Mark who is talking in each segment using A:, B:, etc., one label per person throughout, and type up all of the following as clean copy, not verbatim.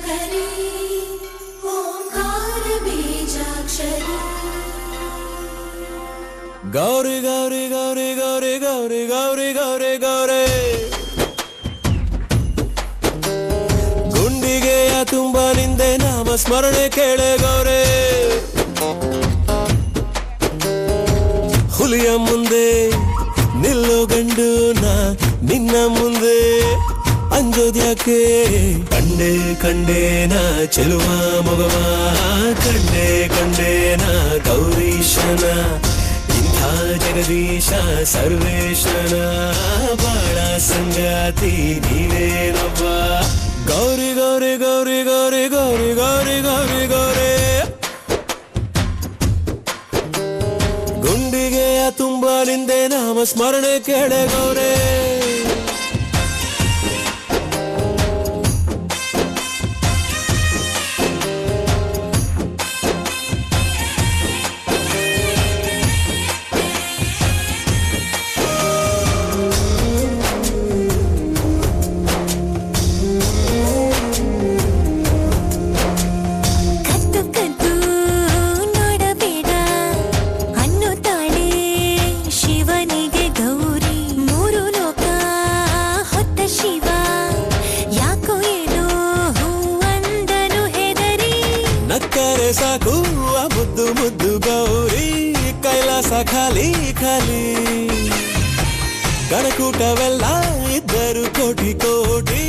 A: शङ्करी ओंकार बीजाक्षरी
B: गौरी गौरी गौरी गौरी गौरी गौरी गौरी गौरी ಗುಂಡಿಗೆಯ ತುಂಬ ನಿಂದೆ ನಾಮ ಸ್ಮರಣೆ ಕೇಳೆ ಗೌರೆ ಹುಲಿಯ ಮುಂದೆ ನಿಲ್ಲೋ ಗಂಡು ನಾ ನಿನ್ನ ಮುಂದೆ ಅಂಜೋದ್ಯಾಕೆ ಕಂಡೆ ಕಂಡೇನ ಚೆಲುವ ಮಗವ ಕಂಡೆ ಕಂಡೇನ ಗೌರೀಶನ ಇಂಥ ಜಗದೀಶ ಸರ್ವೇಶನ ಬಾಳ ಸಂಗಾತಿ ನೀನೇನೊಬ್ಬ ಗೌರಿ ಗೌರಿ ಗೌರಿ ಗೌರಿ ಗೌರಿ ಗೌರಿ ಗೌರಿ ಗೌರಿ ಗುಂಡಿಗೆಯ ತುಂಬ ನಿಂದೆ ನಾಮ ಸ್ಮರಣೆ ಕೇಳೆ ಗೌರೇ ನಕ್ಕರೆ ಸಾಕು ಆ ಮುದ್ದು ಮುದ್ದು ಗೌರಿ ಕೈಲಾಸ ಖಾಲಿ ಖಾಲಿ ಗಣಕೂಟವೆಲ್ಲ ಇದ್ದರು ಕೋಟಿ ಕೋಟಿ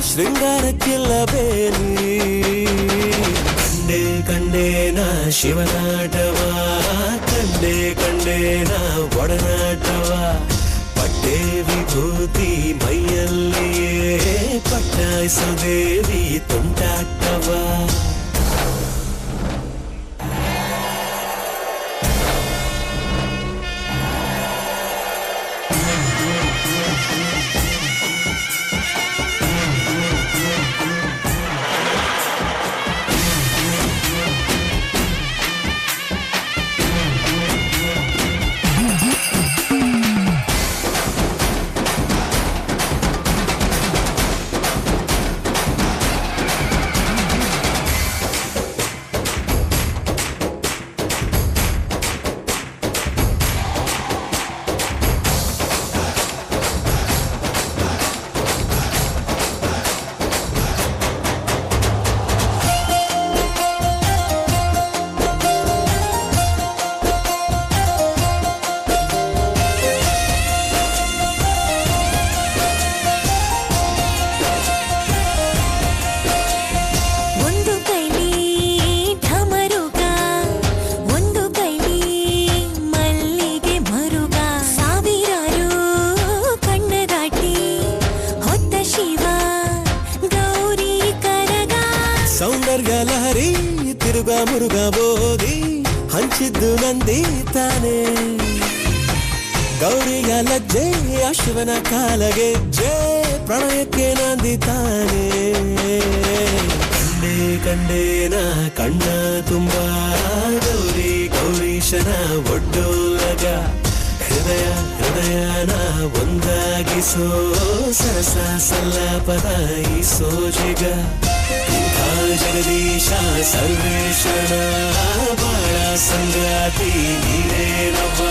B: ಶೃಂಗಾರಕ್ಕಿಲ್ಲ ಬೇಲಿ ಕಂಡೆ ಕಂಡೇನ ಶಿವನಾಟವ ಕಂಡೆ ಕಂಡೇನ ಒಡನಾಟವ ಪಟ್ಟೆ ವಿಭೂತಿ ಮೈಯಲ್ಲಿಯೇ ಪಟ್ಟಾಯಿಸೋ ದೇವಿ ತುಂಟಾಟವ ಸೌಂದರ್ಯ ಲಹರಿ ತಿರುಗ ಮುರುಗ ಬೋದಿ ಹಂಚಿದ್ದು ನಂದಿ ತಾನೆ ಗೌರಿಯ ಲಜ್ಜೆ ಶಿವನ ಕಾಲಗೆಜ್ಜೆ ಪ್ರಣಯಕ್ಕೆ ನಂದಿ ತಾನೆ ಕಂಡೆ ಕಂಡೇನ ಕಣ್ಣ ತುಂಬ ಗೌರಿ ಗೌರೀಶನ ಒಡ್ಡೋಲಗ ಹೃದಯ ಹೃದಯನ ಒಂದಾಗಿಸೋ ಸರಸ ಸಲ್ಲಾಪದ ಈ ಸೋಜಿಗ ಜಗದೀಶ ಸರ್ವೇಶನ ಬಾಳ ಸಂಗಾತಿ ನೀನೇನೊಬ್ಬ